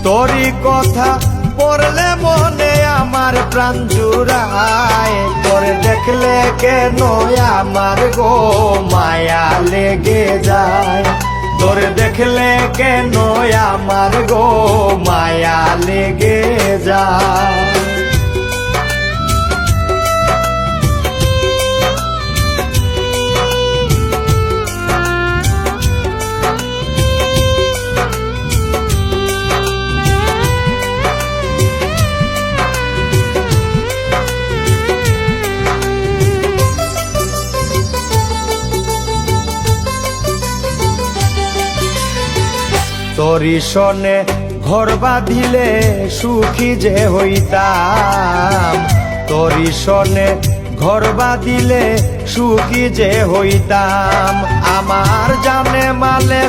তোরই কথা পড়লে মনে আমার প্রাণ জুড়ায়, তোর দেখলে কেন আমার গো মায়া লেগে যায়, তোর দেখলে কেন আমার গো মায়া লেগে যায়। তোরি সনে ঘর বাঁধিলে সুখী যে হইতাম, তোরি সনে ঘর বাঁধিলে সুখী যে হইতাম। আমার জানে মালে